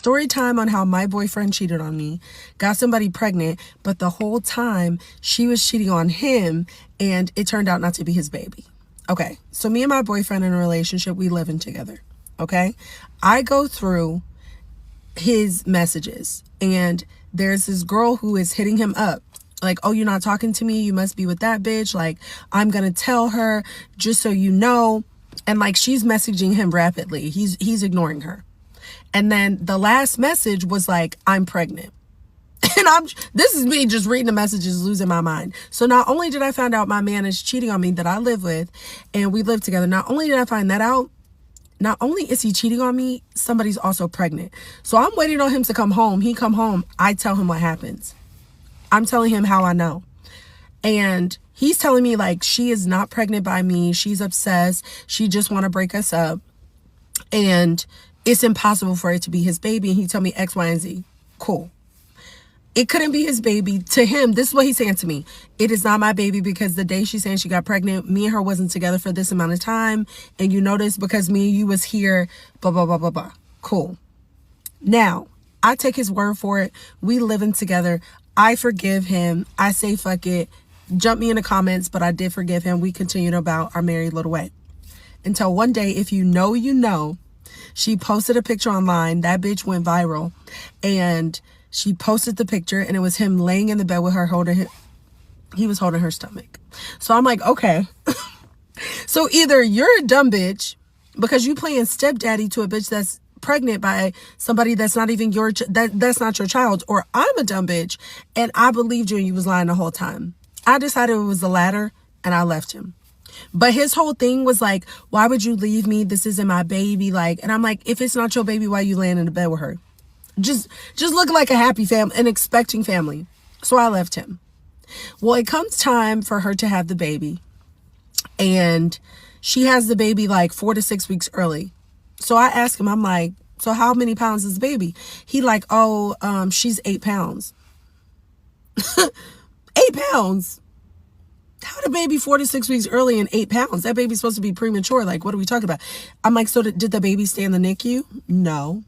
story time on how my boyfriend cheated on me, got somebody pregnant, but the whole time she was cheating on him and it turned out not to be his baby. Okay, so me and my boyfriend in a relationship, we living together, okay? I go through his messages and there's this girl who is hitting him up. Like, oh, you're not talking to me? You must be with that bitch. Like, I'm going to tell her just so you know. And like, she's messaging him rapidly. He's ignoring her. And then the last message was like, I'm pregnant. And this is me just reading the messages, losing my mind. So not only did I find out my man is cheating on me that I live with and we live together, not only did I find that out, not only is he cheating on me, somebody's also pregnant. So I'm waiting on him to come home. He come home. I tell him what happens. I'm telling him how I know. And he's telling me like, she is not pregnant by me. She's obsessed. She just want to break us up. And it's impossible for it to be his baby. And he told me X, Y, and Z. Cool. It couldn't be his baby. To him, this is what he's saying to me. It is not my baby because the day she's saying she got pregnant, me and her wasn't together for this amount of time. And you notice because me and you was here, blah, blah, blah, blah, blah. Cool. Now, I take his word for it. We living together. I forgive him. I say, fuck it. Jump me in the comments, but I did forgive him. We continued about our married little way. Until one day, if you know, you know, she posted a picture online. That bitch went viral. And she posted the picture and it was him laying in the bed with her he was holding her stomach. So I'm like, okay. So either you're a dumb bitch because you playing stepdaddy to a bitch that's pregnant by somebody that's not even that's not your child, or I'm a dumb bitch and I believed you and you was lying the whole time. I decided it was the latter and I left him. But his whole thing was like, why would you leave me? This isn't my baby. Like, and I'm like, if it's not your baby, why you laying in the bed with her? Just looking like a happy family, an expecting family. So I left him. Well, it comes time for her to have the baby. And she has the baby like 4 to 6 weeks early. So I asked him, I'm like, so how many pounds is the baby? He like, oh, she's 8 pounds. 8 pounds? How the baby 4 to 6 weeks early and 8 pounds? That baby's supposed to be premature. Like, what are we talking about? I'm like, so did the baby stay in the NICU? No.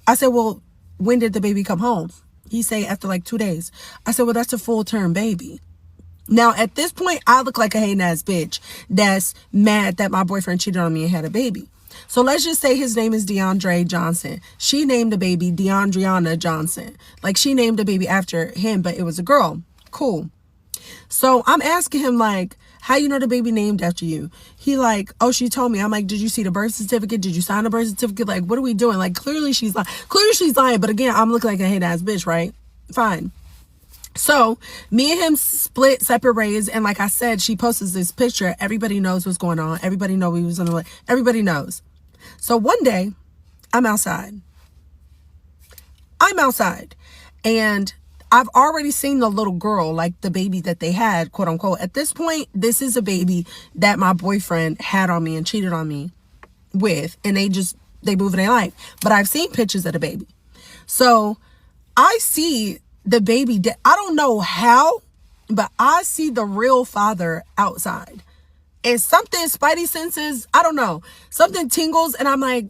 I said, well, when did the baby come home? He say after like 2 days. I said, well, that's a full-term baby. Now, at this point, I look like a hating-ass bitch that's mad that my boyfriend cheated on me and had a baby. So let's just say his name is DeAndre Johnson. She named the baby DeAndriana Johnson. Like, she named the baby after him, but it was a girl. Cool. So I'm asking him, like, how you know the baby named after you? He like, oh, she told me. I'm like, did you see the birth certificate? Did you sign the birth certificate? Like, what are we doing? Like, clearly she's lying. Clearly she's lying. But again, I'm looking like a hate-ass bitch, right? Fine. So me and him split separate ways. And like I said, she posted this picture. Everybody knows what's going on. Everybody know we was on the way. Everybody knows. So one day, I'm outside. And I've already seen the little girl, like the baby that they had, quote unquote. At this point, this is a baby that my boyfriend had on me and cheated on me with. And they move their life. But I've seen pictures of the baby. So I see the baby. I don't know how, but I see the real father outside. And something, spidey senses, I don't know. Something tingles and I'm like,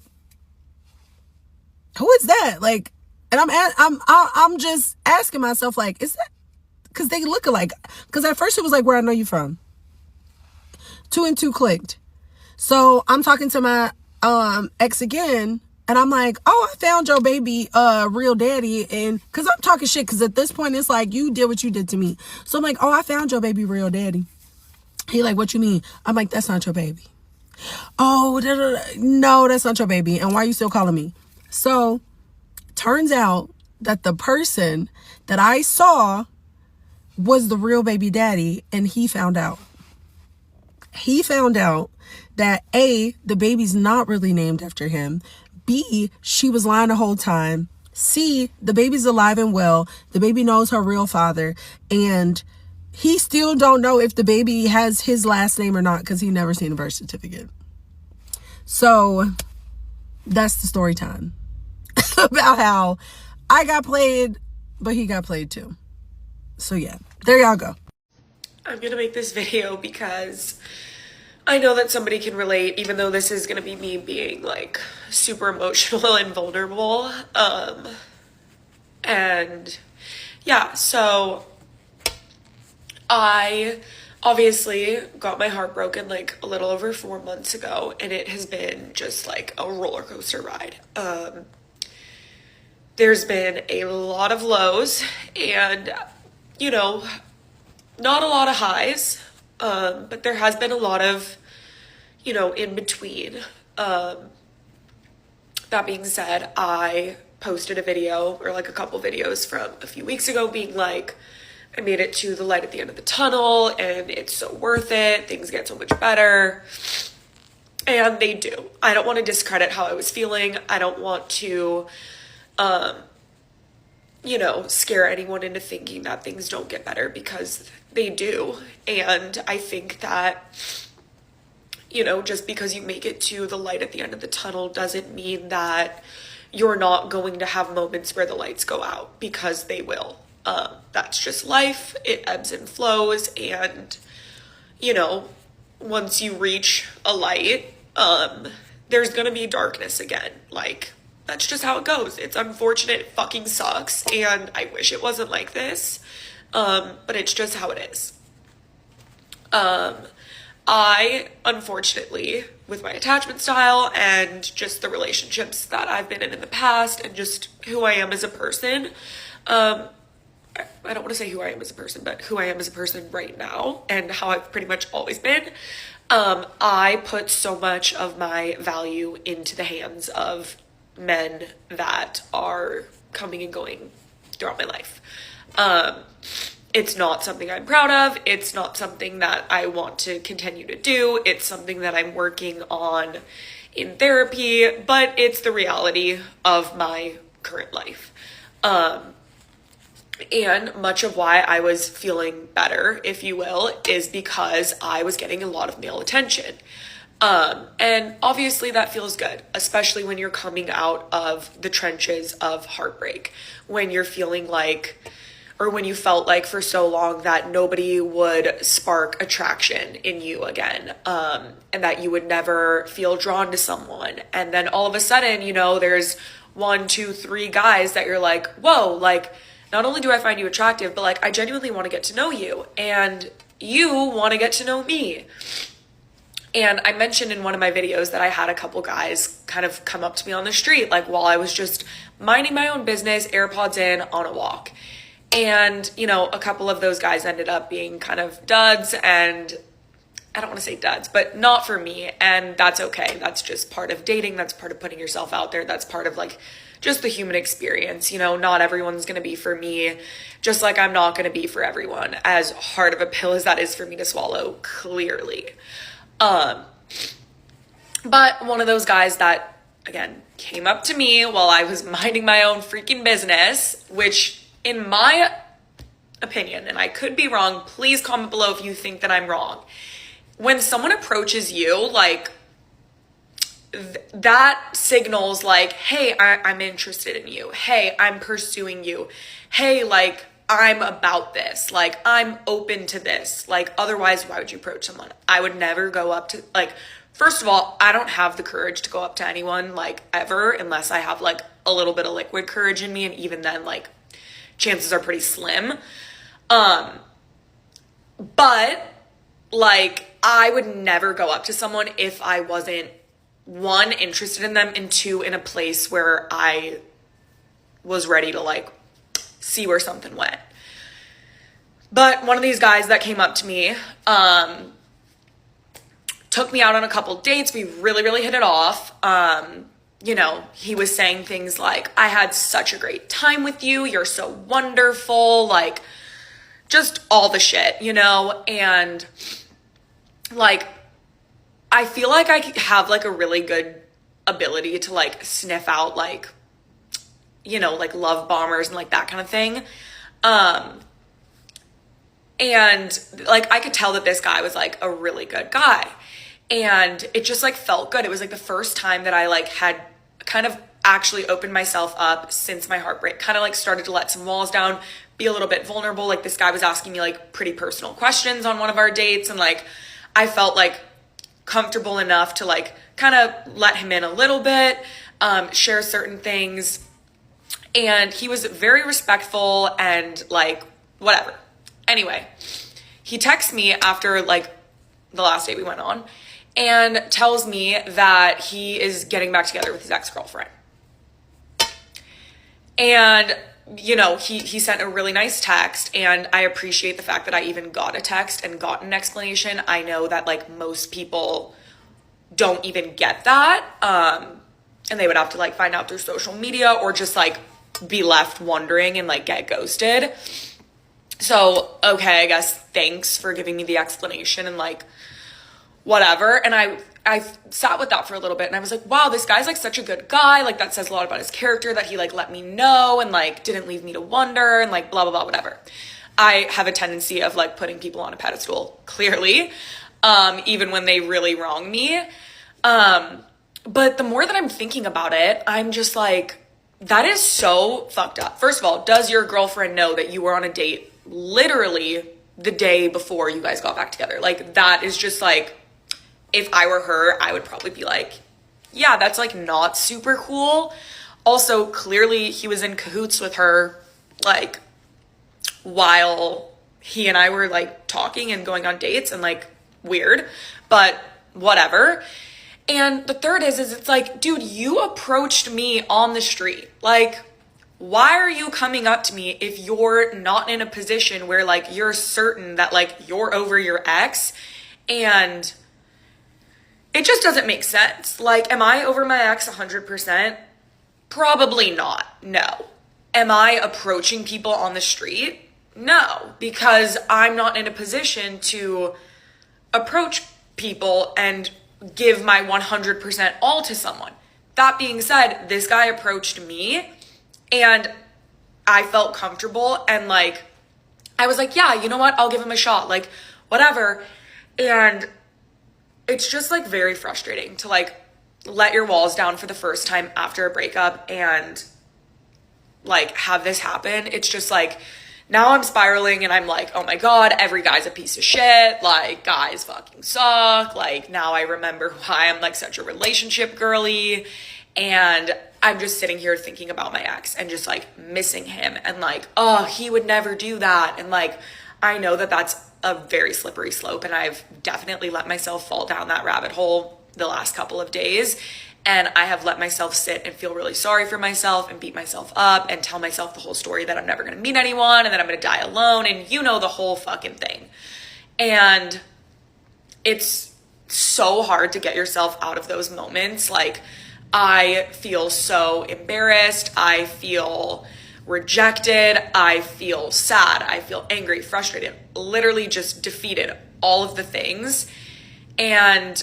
who is that? Like, and I'm just asking myself, like, is that, because they look alike. Because at first it was like, where I know you from. 2 and 2 clicked. So I'm talking to my ex again, and I'm like, oh, I found your baby real daddy. And because I'm talking shit, because at this point it's like, you did what you did to me. So I'm like, oh, I found your baby real daddy. He like, what you mean? I'm like, that's not your baby. Oh, no, that's not your baby. And why are you still calling me? So turns out that the person that I saw was the real baby daddy, and he found out. He found out that A, the baby's not really named after him. B, she was lying the whole time. C, the baby's alive and well. The baby knows her real father. And he still don't know if the baby has his last name or not because he never seen a birth certificate. So that's the story time about how I got played, but he got played too. So yeah, there y'all go. I'm gonna make this video because I know that somebody can relate, even though this is going to be me being like super emotional and vulnerable. And yeah, so I obviously got my heart broken like a little over 4 months ago, and it has been just like a roller coaster ride. There's been a lot of lows and, you know, not a lot of highs, but there has been a lot of, you know, in between. That being said, I posted a video, or like a couple videos from a few weeks ago, being like, I made it to the light at the end of the tunnel and it's so worth it. Things get so much better. And they do. I don't want to discredit how I was feeling. I don't want to, you know, scare anyone into thinking that things don't get better, because they do. And I think that, you know, just because you make it to the light at the end of the tunnel doesn't mean that you're not going to have moments where the lights go out, because they will. That's just life. It ebbs and flows. And, you know, once you reach a light, there's gonna be darkness again. Like, that's just how it goes. It's unfortunate. It fucking sucks. And I wish it wasn't like this. But it's just how it is. I, unfortunately, with my attachment style and just the relationships that I've been in the past and just who I am as a person, I don't want to say who I am as a person, but who I am as a person right now and how I've pretty much always been. I put so much of my value into the hands of men that are coming and going throughout my life. It's not something I'm proud of. It's not something that I want to continue to do. It's something that I'm working on in therapy, but it's the reality of my current life. And much of why I was feeling better, if you will, is because I was getting a lot of male attention. And obviously that feels good, especially when you're coming out of the trenches of heartbreak, when you're feeling like, or when you felt like for so long that nobody would spark attraction in you again, and that you would never feel drawn to someone. And then all of a sudden, you know, there's 1, 2, 3 guys that you're like, whoa, like, not only do I find you attractive, but like, I genuinely want to get to know you, and you want to get to know me. And I mentioned in one of my videos that I had a couple guys kind of come up to me on the street, like while I was just minding my own business, AirPods in, on a walk. And, you know, a couple of those guys ended up being kind of duds, and I don't want to say duds, but not for me. And that's okay. That's just part of dating. That's part of putting yourself out there. That's part of like just the human experience. You know, not everyone's going to be for me, just like I'm not going to be for everyone, as hard of a pill as that is for me to swallow, clearly. But one of those guys that, again, came up to me while I was minding my own freaking business, which in my opinion, and I could be wrong, please comment below if you think that I'm wrong. When someone approaches you, like, that signals like, hey, I'm interested in you. Hey, I'm pursuing you. Hey, like, I'm about this. Like, I'm open to this. Like, otherwise, why would you approach someone? I would never go up to, like, first of all, I don't have the courage to go up to anyone, like, ever, unless I have, like, a little bit of liquid courage in me. And even then, like, chances are pretty slim. But, like, I would never go up to someone if I wasn't, 1, interested in them, and 2, in a place where I was ready to, like, see where something went. But one of these guys that came up to me, took me out on a couple dates. We really, really hit it off. You know, he was saying things like, I had such a great time with you. You're so wonderful. Like, just all the shit, you know? And, like, I feel like I have, like, a really good ability to, like, sniff out, like, you know, like, love bombers and, like, that kind of thing. And, like, I could tell that this guy was, like, a really good guy. And it just, like, felt good. It was, like, the first time that I, like, had kind of actually opened myself up since my heartbreak. Kind of, like, started to let some walls down, be a little bit vulnerable. Like, this guy was asking me, like, pretty personal questions on one of our dates. And, like, I felt like comfortable enough to like kind of let him in a little bit, share certain things. And he was very respectful and like whatever. Anyway, he texts me after like the last date we went on and tells me that he is getting back together with his ex-girlfriend. And, you know, he sent a really nice text, and I appreciate the fact that I even got a text and got an explanation. I know that like most people don't even get that. And they would have to like find out through social media or just like be left wondering and like get ghosted. So, okay, I guess thanks for giving me the explanation and like whatever. And I sat with that for a little bit and I was like, wow, this guy's like such a good guy. Like that says a lot about his character that he like let me know and like didn't leave me to wonder and like blah, blah, blah, whatever. I have a tendency of like putting people on a pedestal, clearly, even when they really wrong me. But the more that I'm thinking about it, I'm just like, that is so fucked up. First of all, does your girlfriend know that you were on a date literally the day before you guys got back together? Like that is just like, if I were her, I would probably be like, yeah, that's like not super cool. Also, clearly he was in cahoots with her, like while he and I were like talking and going on dates, and like weird, but whatever. And the third is it's like, dude, you approached me on the street. Like, why are you coming up to me if you're not in a position where like you're certain that like you're over your ex? And it just doesn't make sense. Like, am I over my ex 100%? Probably not. No. Am I approaching people on the street? No, because I'm not in a position to approach people and give my 100% all to someone. That being said, this guy approached me and I felt comfortable and like, I was like, yeah, you know what? I'll give him a shot, like whatever. And it's just like very frustrating to like let your walls down for the first time after a breakup and like have this happen. It's just like, now I'm spiraling and I'm like, oh my God, every guy's a piece of shit. Like, guys fucking suck. Like, now I remember why I'm like such a relationship girly. And I'm just sitting here thinking about my ex and just like missing him and like, oh, he would never do that. And like, I know that that's a very slippery slope. And I've definitely let myself fall down that rabbit hole the last couple of days. And I have let myself sit and feel really sorry for myself and beat myself up and tell myself the whole story that I'm never going to meet anyone and that I'm going to die alone. And you know, the whole fucking thing. And it's so hard to get yourself out of those moments. Like, I feel so embarrassed. I feel rejected. I feel sad. I feel angry, frustrated, literally just defeated, all of the things. And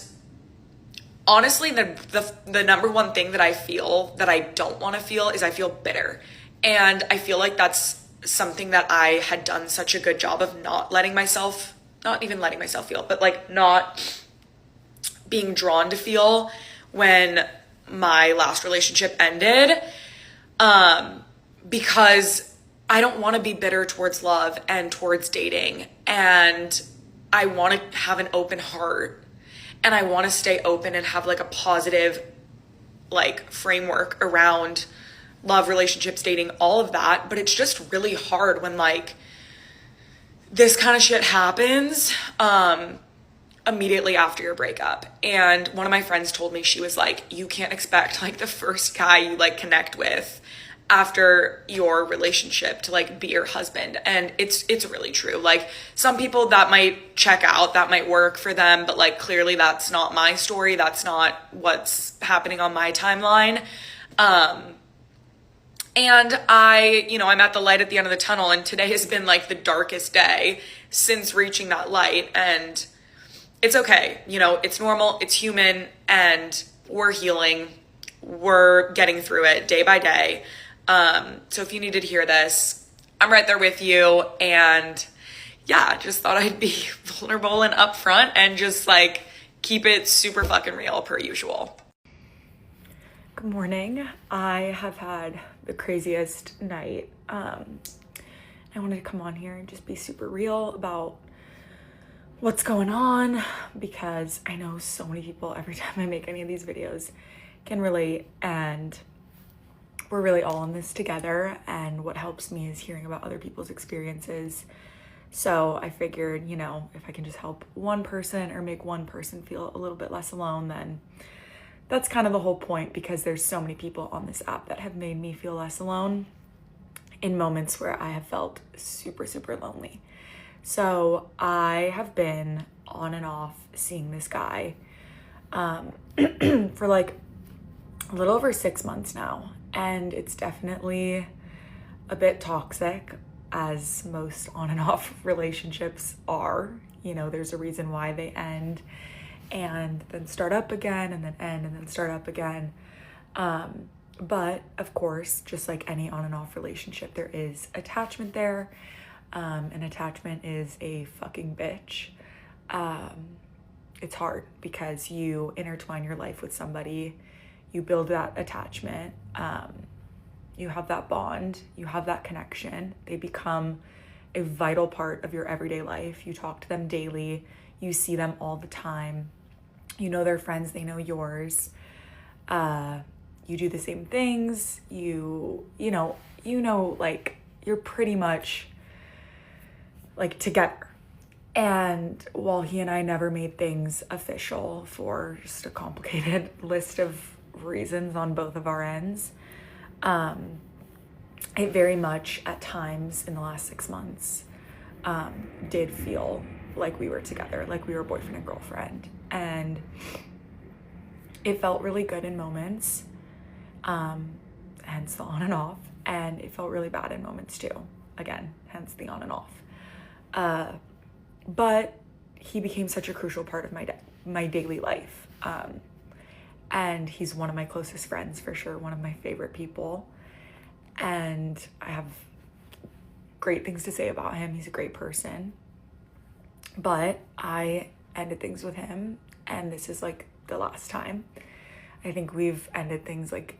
honestly, the number one thing that I feel that I don't want to feel is I feel bitter. And I feel like that's something that I had done such a good job of not even letting myself feel, but like not being drawn to feel when my last relationship ended. Because I don't want to be bitter towards love and towards dating. And I want to have an open heart. And I want to stay open and have like a positive like framework around love, relationships, dating, all of that. But it's just really hard when like this kind of shit happens immediately after your breakup. And one of my friends told me, she was like, you can't expect like the first guy you like connect with after your relationship to like be your husband. And it's really true. Like, some people that might check out, that might work for them, but like clearly that's not my story. That's not what's happening on my timeline. And I'm at the light at the end of the tunnel, and today has been like the darkest day since reaching that light. And it's okay. It's normal. It's human, and we're healing. We're getting through it day by day. So if you needed to hear this, I'm right there with you. And yeah, just thought I'd be vulnerable and upfront and just like keep it super fucking real per usual. Good morning. I have had the craziest night. I wanted to come on here and just be super real about what's going on, because I know so many people, every time I make any of these videos, can relate, and we're really all in this together, and what helps me is hearing about other people's experiences. So I figured, you know, if I can just help one person or make one person feel a little bit less alone, then that's kind of the whole point, because there's so many people on this app that have made me feel less alone in moments where I have felt super, super lonely. So I have been on and off seeing this guy for like a little over 6 months now. And it's definitely a bit toxic, as most on and off relationships are. You know, there's a reason why they end and then start up again, and then end and then start up again. But of course, just like any on and off relationship, there is attachment there. And attachment is a fucking bitch. It's hard because you intertwine your life with somebody, you build that attachment, you have that bond, you have that connection. They become a vital part of your everyday life. You talk to them daily, you see them all the time, you know their friends, they know yours. You do the same things, you know, like you're pretty much like together. And while he and I never made things official for just a complicated list of reasons on both of our ends, it very much at times in the last 6 months did feel like we were together, like we were boyfriend and girlfriend. And it felt really good in moments, hence the on and off. And it felt really bad in moments too, again, hence the on and off. But he became such a crucial part of my daily life. And he's one of my closest friends, for sure, one of my favorite people. And I have great things to say about him. He's a great person. But I ended things with him, and this is like the last time. I think we've ended things like,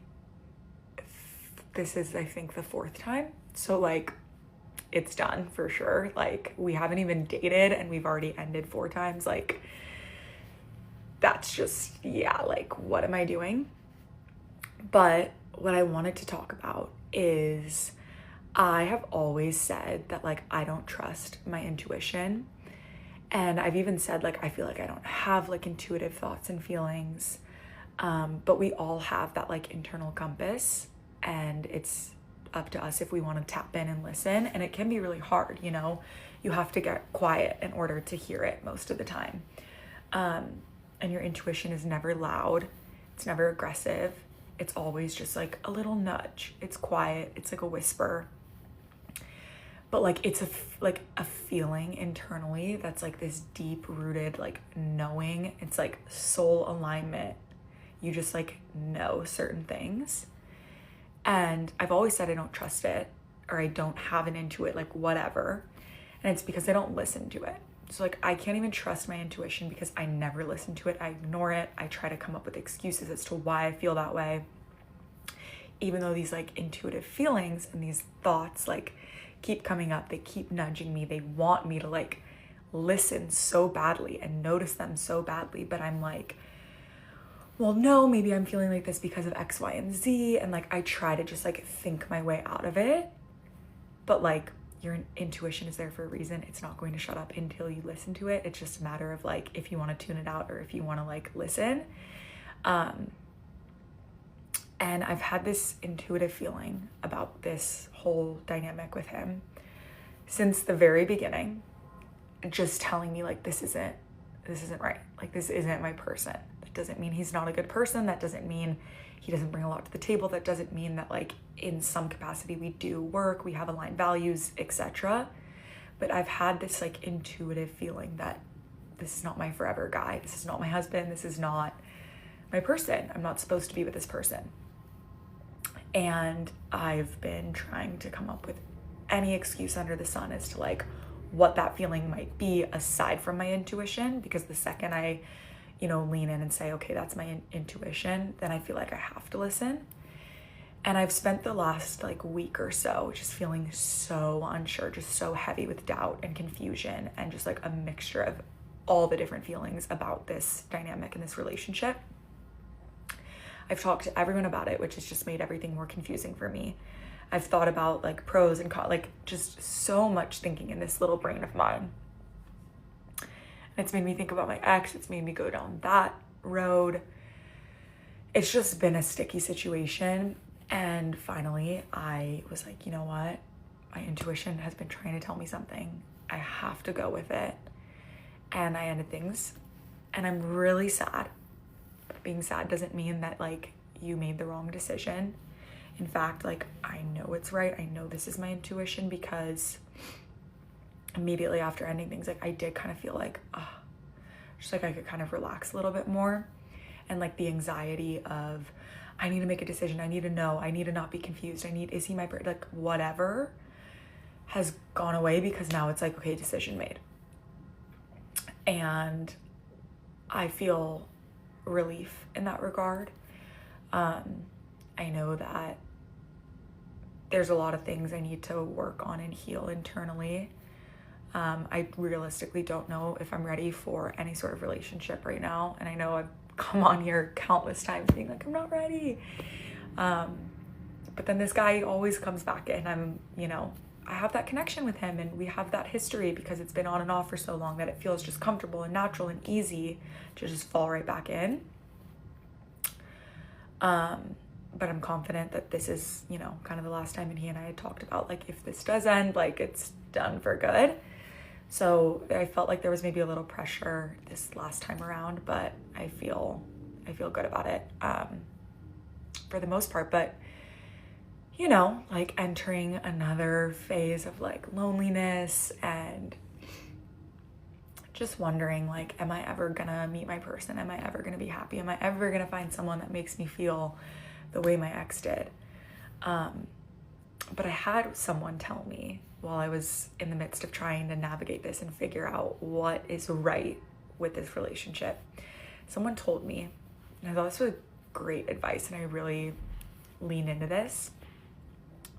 this is, I think, the 4th time. So like, it's done for sure. Like, we haven't even dated and we've already ended 4 times. Like, that's just, yeah, like, what am I doing? But what I wanted to talk about is, I have always said that, like, I don't trust my intuition. And I've even said, like, I feel like I don't have, like, intuitive thoughts and feelings. But we all have that, like, internal compass, and it's up to us if we want to tap in and listen. And it can be really hard, you know, you have to get quiet in order to hear it most of the time. And your intuition is never loud, it's never aggressive, it's always just like a little nudge. It's quiet, it's like a whisper, but like it's a feeling internally that's like this deep rooted like knowing. It's like soul alignment. You just like know certain things. And I've always said I don't trust it, or I don't have an intuit, like whatever. And it's because I don't listen to it. So like, I can't even trust my intuition because I never listen to it. I ignore it. I try to come up with excuses as to why I feel that way. Even though these like intuitive feelings and these thoughts like keep coming up, they keep nudging me. They want me to like listen so badly and notice them so badly. But I'm like, well, no, maybe I'm feeling like this because of X, Y, and Z. And like, I try to just like think my way out of it. But like, your intuition is there for a reason. It's not going to shut up until you listen to it. It's just a matter of like, if you want to tune it out or if you want to like listen. And I've had this intuitive feeling about this whole dynamic with him since the very beginning, just telling me like, this isn't right. Like, this isn't my person. That doesn't mean he's not a good person. That doesn't mean he doesn't bring a lot to the table. That doesn't mean that like in some capacity we do work, we have aligned values, etc. But I've had this like intuitive feeling that this is not my forever guy. This is not my husband. This is not my person. I'm not supposed to be with this person. And I've been trying to come up with any excuse under the sun as to like what that feeling might be aside from my intuition, because the second I, you know, lean in and say, okay, that's my intuition, then I feel like I have to listen. And I've spent the last like week or so just feeling so unsure, just so heavy with doubt and confusion and just like a mixture of all the different feelings about this dynamic in this relationship. I've talked to everyone about it, which has just made everything more confusing for me. I've thought about like pros and cons, like just so much thinking in this little brain of mine. And it's made me think about my ex. It's made me go down that road. It's just been a sticky situation. And finally, I was like, you know what? My intuition has been trying to tell me something. I have to go with it. And I ended things. And I'm really sad. But being sad doesn't mean that like you made the wrong decision. In fact, like I know it's right. I know this is my intuition, because immediately after ending things, like I did kind of feel like, just like I could kind of relax a little bit more. And like the anxiety of, I need to make a decision. I need to know. I need to not be confused. Is he my, like whatever has gone away, because now it's like, okay, decision made. And I feel relief in that regard. I know that there's a lot of things I need to work on and heal internally. I realistically don't know if I'm ready for any sort of relationship right now. And I know I've come on here countless times being like, I'm not ready. But then this guy always comes back in. I have that connection with him, and we have that history because it's been on and off for so long that it feels just comfortable and natural and easy to just fall right back in. But I'm confident that this is, kind of the last time. And he and I had talked about like, if this does end, like it's done for good. So I felt like there was maybe a little pressure this last time around, but I feel good about it, for the most part. But, like entering another phase of like loneliness and just wondering like, am I ever gonna meet my person? Am I ever gonna be happy? Am I ever gonna find someone that makes me feel the way my ex did? But I had someone tell me while I was in the midst of trying to navigate this and figure out what is right with this relationship. Someone told me, and I thought this was great advice, and I really leaned into this.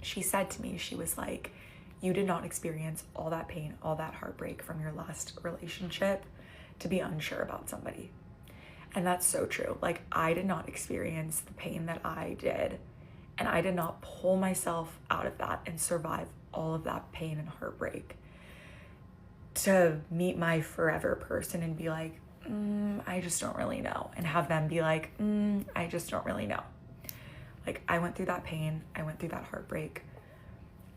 She said to me, she was like, you did not experience all that pain, all that heartbreak from your last relationship to be unsure about somebody. And that's so true. Like, I did not experience the pain that I did, and I did not pull myself out of that and survive all of that pain and heartbreak to meet my forever person and be like, I just don't really know. And have them be like, I just don't really know. Like, I went through that pain. I went through that heartbreak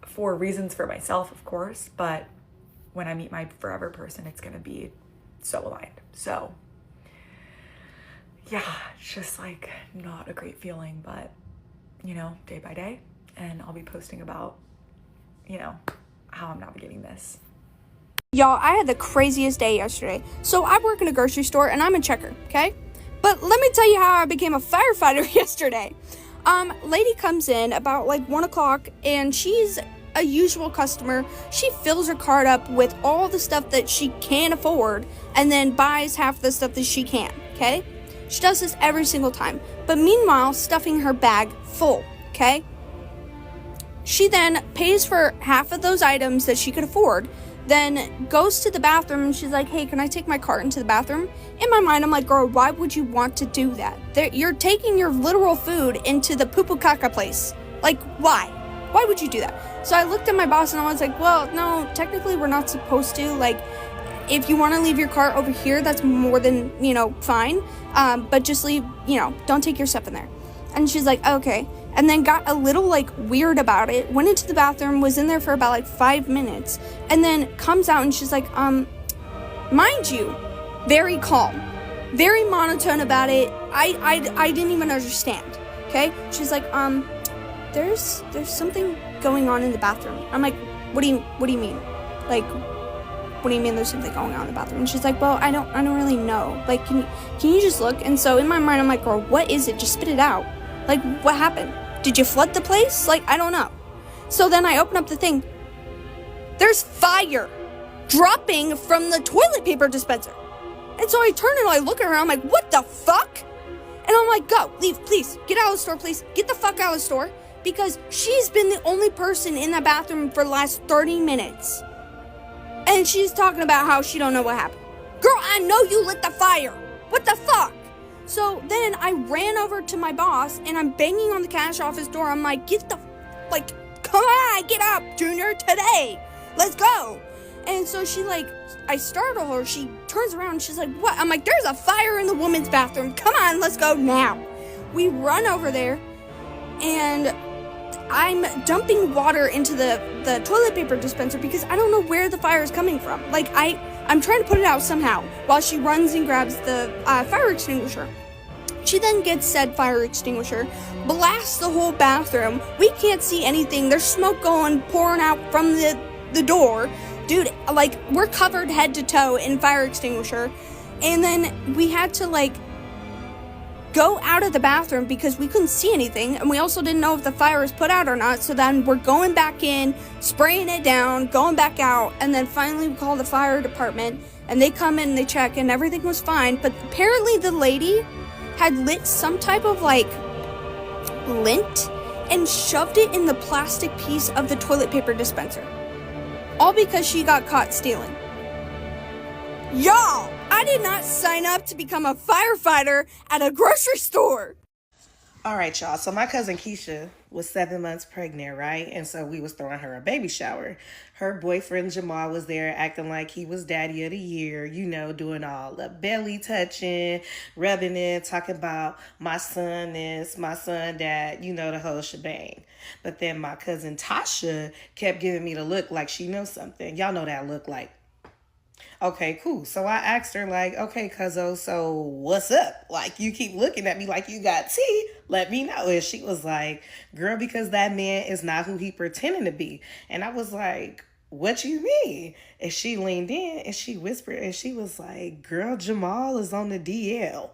for reasons for myself, of course. But when I meet my forever person, it's going to be so aligned. So yeah, it's just like not a great feeling, but day by day. And I'll be posting about, how I'm navigating this. Y'all, I had the craziest day yesterday. So I work in a grocery store and I'm a checker, okay? But let me tell you how I became a firefighter yesterday. Lady comes in about like 1 o'clock and she's a usual customer. She fills her cart up with all the stuff that she can afford and then buys half the stuff that she can, okay? She does this every single time. But meanwhile, stuffing her bag full, okay? She then pays for half of those items that she could afford, then goes to the bathroom and she's like, hey, can I take my cart into the bathroom? In my mind, I'm like, girl, why would you want to do that? You're taking your literal food into the poo-poo caca place. Like, why? Why would you do that? So I looked at my boss and I was like, well, no, technically we're not supposed to. Like, if you want to leave your cart over here, that's more than, fine. But just leave, don't take your stuff in there. And she's like, okay. And then got a little like weird about it, went into the bathroom, was in there for about like 5 minutes, and then comes out and she's like, mind you, very calm, very monotone about it. I didn't even understand. Okay. She's like, there's something going on in the bathroom. I'm like, what do you mean? Like, what do you mean there's something going on in the bathroom? And she's like, well, I don't really know. Like, can you just look? And so in my mind, I'm like, girl, what is it? Just spit it out. Like, what happened? Did you flood the place? Like, I don't know. So then I open up the thing. There's fire dropping from the toilet paper dispenser. And so I turn and I look at her. I'm like, what the fuck? And I'm like, go, leave, please. Get out of the store, please. Get the fuck out of the store. Because she's been the only person in the bathroom for the last 30 minutes. And she's talking about how she don't know what happened. Girl, I know you lit the fire. What the fuck? So then I ran over to my boss and I'm banging on the cash office door. I'm like, come on, get up, Junior, today. Let's go. And so she I startle her. She turns around and she's like, what? I'm like, there's a fire in the woman's bathroom. Come on, let's go now. We run over there and I'm dumping water into the toilet paper dispenser because I don't know where the fire is coming from. I'm trying to put it out somehow while she runs and grabs the fire extinguisher. She then gets said fire extinguisher, blasts the whole bathroom. We can't see anything. There's smoke pouring out from the door. Dude, we're covered head to toe in fire extinguisher. And then we had to, go out of the bathroom because we couldn't see anything. And we also didn't know if the fire was put out or not. So then we're going back in, spraying it down, going back out. And then finally we call the fire department. And they come in and they check and everything was fine. But apparently the lady had lit some type of, lint and shoved it in the plastic piece of the toilet paper dispenser. All because she got caught stealing. Y'all, I did not sign up to become a firefighter at a grocery store. All right, y'all. So my cousin Keisha was 7 months pregnant, right? And so we was throwing her a baby shower. Her boyfriend Jamal was there acting like he was daddy of the year, doing all the belly touching, rubbing it, talking about my son this, my son that, the whole shebang. But then my cousin Tasha kept giving me the look like she knows something. Y'all know that look like. Okay, cool. So I asked her okay, cuzzo, so what's up? You keep looking at me like you got tea. Let me know. And she was like, girl, because that man is not who he pretending to be. And I was like, what you mean? And she leaned in and she whispered and she was like, girl, Jamal is on the DL.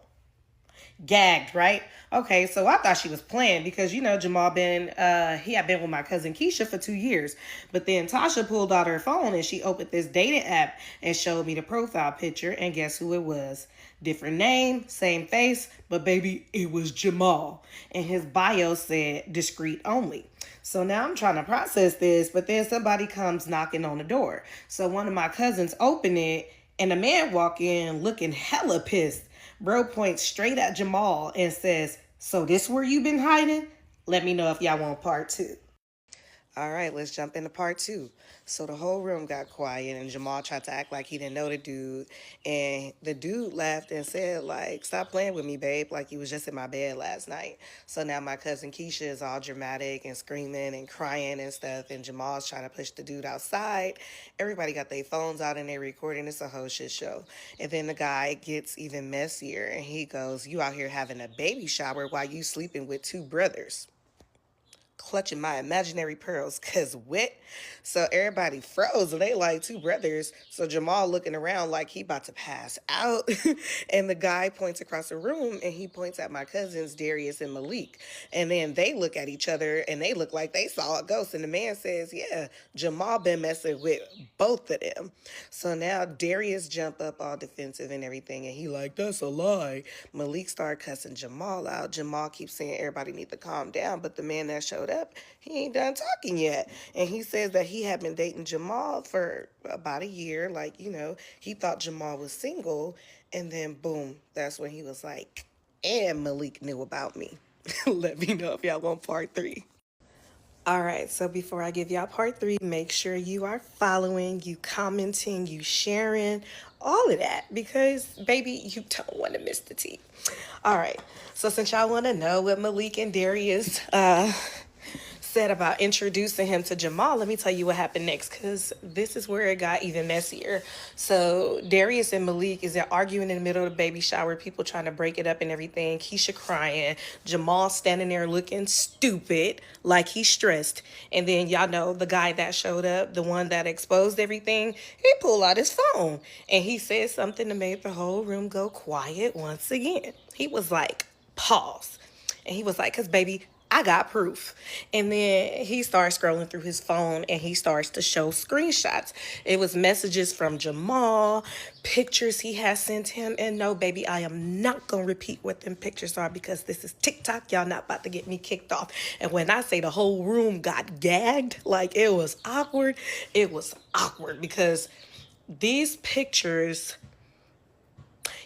Gagged, right? Okay, so I thought she was playing because, Jamal he had been with my cousin Keisha for 2 years. But then Tasha pulled out her phone and she opened this dating app and showed me the profile picture. And guess who it was? Different name, same face, but baby, it was Jamal. And his bio said discreet only. So now I'm trying to process this, but then somebody comes knocking on the door. So one of my cousins opened it and a man walk in looking hella pissed. Bro points straight at Jamal and says, so this where you been hiding? Let me know if y'all want part 2. All right, let's jump into part 2. So the whole room got quiet and Jamal tried to act like he didn't know the dude. And the dude laughed and said, stop playing with me, babe. You was just in my bed last night. So now my cousin Keisha is all dramatic and screaming and crying and stuff. And Jamal's trying to push the dude outside. Everybody got their phones out and they're recording. It's a whole shit show. And then the guy gets even messier and he goes, you out here having a baby shower while you sleeping with 2 brothers. Clutching my imaginary pearls, cause what? So everybody froze and they 2 brothers. So Jamal looking around like he about to pass out. And the guy points across the room and he points at my cousins Darius and Malik. And then they look at each other and they look like they saw a ghost. And the man says, yeah, Jamal been messing with both of them. So now Darius jump up all defensive and everything and he that's a lie. Malik started cussing Jamal out. Jamal keeps saying everybody need to calm down, but the man that showed up, he ain't done talking yet. And he says that he had been dating Jamal for about a year. He thought Jamal was single. And then boom, that's when he was like, and Malik knew about me. Let me know if y'all want part 3. All right, so before I give y'all part 3, make sure you are following, you commenting, you sharing, all of that, because baby, you don't want to miss the tea. All right, so since y'all want to know what Malik and Darius said about introducing him to Jamal, let me tell you what happened next, because this is where it got even messier. So Darius and Malik is arguing in the middle of the baby shower, people trying to break it up and everything, Keisha crying, Jamal standing there looking stupid, like he's stressed. And then y'all know the guy that showed up, the one that exposed everything, he pulled out his phone and he said something that made the whole room go quiet once again. He was like, pause. And he was like, because baby, I got proof. And then he starts scrolling through his phone and he starts to show screenshots. It was messages from Jamal, pictures he has sent him. And no, baby, I am not going to repeat what them pictures are because this is TikTok. Y'all not about to get me kicked off. And when I say the whole room got gagged, it was awkward. It was awkward because these pictures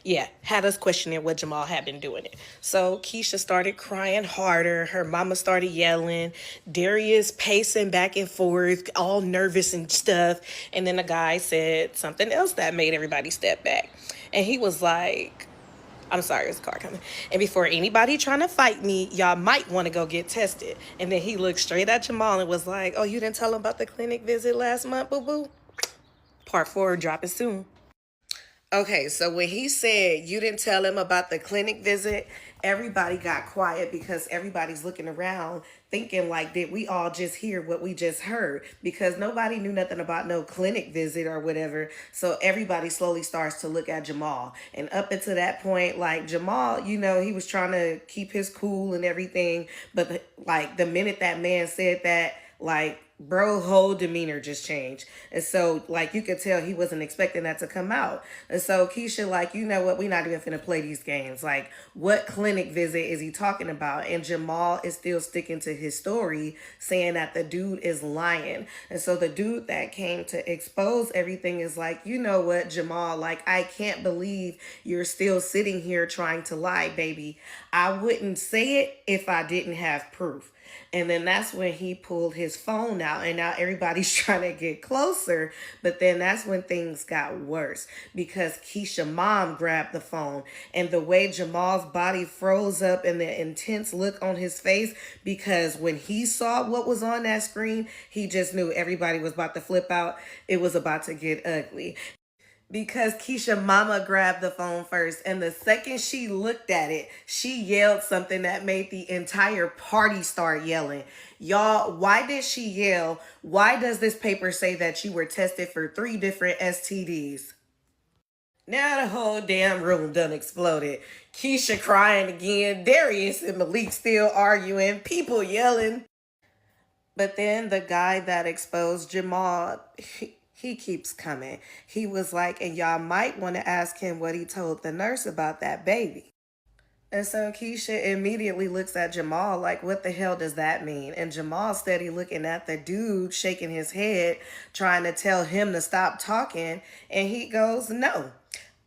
Yeah, had us questioning what Jamal had been doing it. So Keisha started crying harder. Her mama started yelling. Darius pacing back and forth, all nervous and stuff. And then the guy said something else that made everybody step back. And he was like, I'm sorry, there's a car coming. And before anybody trying to fight me, y'all might want to go get tested. And then he looked straight at Jamal and was like, oh, you didn't tell him about the clinic visit last month, boo-boo? Part 4 dropping soon. Okay, so when he said you didn't tell him about the clinic visit, everybody got quiet because everybody's looking around thinking like, did we all just hear what we just heard? Because nobody knew nothing about no clinic visit or whatever. So everybody slowly starts to look at Jamal. And up until that point, like Jamal, you know, he was trying to keep his cool and everything. But like the minute that man said that, like, bro, whole demeanor just changed. And so, like, you could tell he wasn't expecting that to come out. And so Keisha, like, you know what? We're not even finna play these games. Like, what clinic visit is he talking about? And Jamal is still sticking to his story, saying that the dude is lying. And so the dude that came to expose everything is like, you know what, Jamal? Like, I can't believe you're still sitting here trying to lie, baby. I wouldn't say it if I didn't have proof. And then that's when he pulled his phone out, and now everybody's trying to get closer. But then that's when things got worse because Keisha's mom grabbed the phone, and the way Jamal's body froze up and the intense look on his face, because when he saw what was on that screen, he just knew everybody was about to flip out. It was about to get ugly. Because Keisha mama grabbed the phone first, and the second she looked at it, she yelled something that made the entire party start yelling. Y'all, why did she yell? Why does this paper say that you were tested for 3 different STDs? Now the whole damn room done exploded. Keisha crying again, Darius and Malik still arguing, people yelling. But then the guy that exposed Jamal, he keeps coming. He was like, and y'all might want to ask him what he told the nurse about that baby. And so Keisha immediately looks at Jamal like, what the hell does that mean? And Jamal steady looking at the dude, shaking his head, trying to tell him to stop talking. And he goes, no,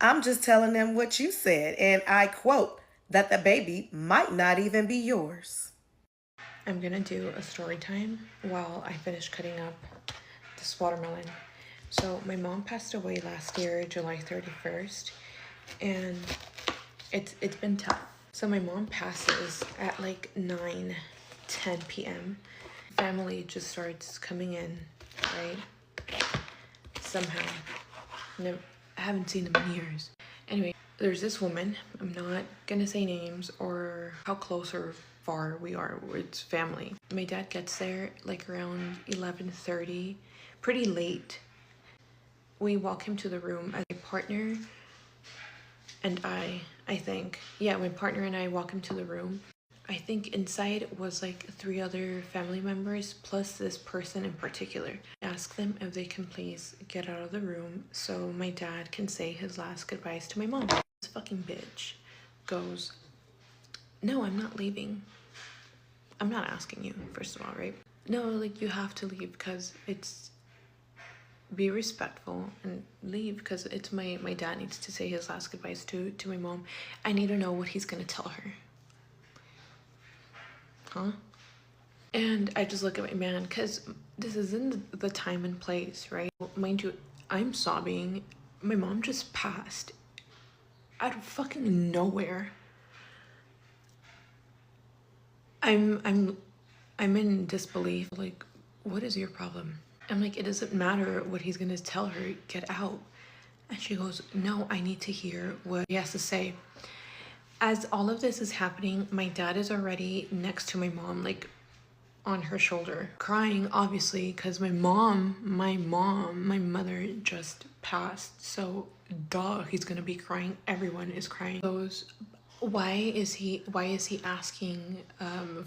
I'm just telling them what you said. And I quote, that the baby might not even be yours. I'm gonna do a story time while I finish cutting up this watermelon. So my mom passed away last year, July 31st, and it's been tough. So my mom passes at like 9-10 p.m. Family just starts coming in, right? Somehow. I haven't seen them in years. Anyway, there's this woman. I'm not gonna say names or how close or far we are. It's family. My dad gets there like around 11:30, pretty late. We walk him to the room as a partner and I think. Yeah, my partner and I walk him to the room. I think inside was like 3 other family members plus this person in particular. Ask them if they can please get out of the room so my dad can say his last goodbyes to my mom. This fucking bitch goes, no, I'm not leaving. I'm not asking you, first of all, right? No, like you have to leave because it's, be respectful and leave because it's my dad needs to say his last goodbyes to my mom. I need to know what he's gonna tell her. Huh? And I just look at my man because this isn't the time and place, right? Mind you, I'm sobbing. My mom just passed out of fucking nowhere. I'm in disbelief. Like, what is your problem? I'm like, it doesn't matter what he's gonna tell her, get out. And she goes, no, I need to hear what he has to say. As all of this is happening, my dad is already next to my mom, like on her shoulder, crying, obviously, because my mother just passed. So duh, he's gonna be crying. Everyone is crying. He goes, why is he asking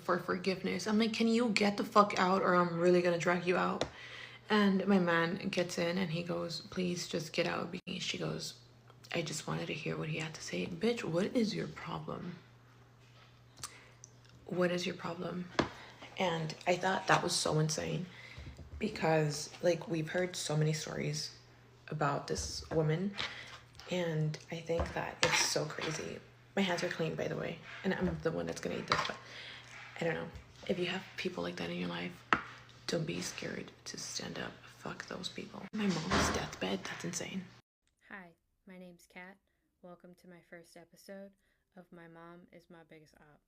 for forgiveness? I'm like, can you get the fuck out or I'm really gonna drag you out? And my man gets in and he goes, please just get out. She goes, I just wanted to hear what he had to say. Bitch, what is your problem? What is your problem? And I thought that was so insane because like we've heard so many stories about this woman And I think that it's so crazy. My hands are clean, by the way, and I'm the one that's gonna eat this, but I don't know. If you have people like that in your life, don't be scared to stand up. Fuck those people. My mom's deathbed, that's insane. Hi, my name's Kat. Welcome to my first episode of My Mom is My Biggest Op.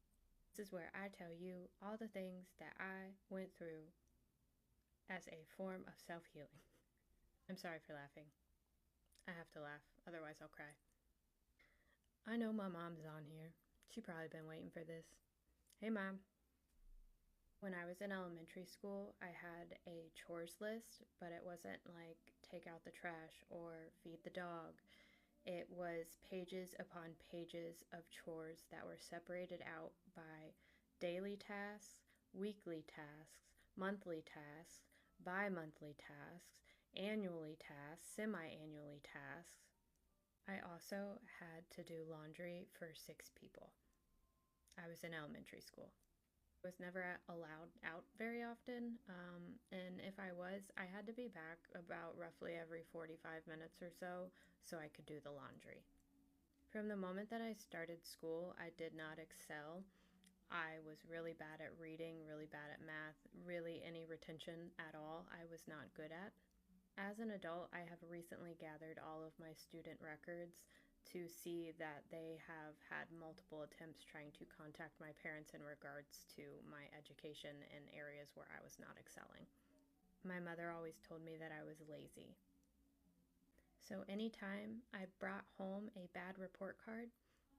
This is where I tell you all the things that I went through as a form of self-healing. I'm sorry for laughing. I have to laugh, otherwise I'll cry. I know my mom's on here. She probably been waiting for this. Hey, Mom. When I was in elementary school, I had a chores list, but it wasn't like take out the trash or feed the dog. It was pages upon pages of chores that were separated out by daily tasks, weekly tasks, monthly tasks, bi-monthly tasks, annually tasks, semi-annually tasks. I also had to do laundry for 6 people. I was in elementary school. I was never allowed out very often, and if I was, I had to be back about roughly every 45 minutes or so I could do the laundry. From the moment that I started school, I did not excel. I was really bad at reading, really bad at math, really any retention at all I was not good at. As an adult, I have recently gathered all of my student records to see that they have had multiple attempts trying to contact my parents in regards to my education in areas where I was not excelling. My mother always told me that I was lazy. So anytime I brought home a bad report card,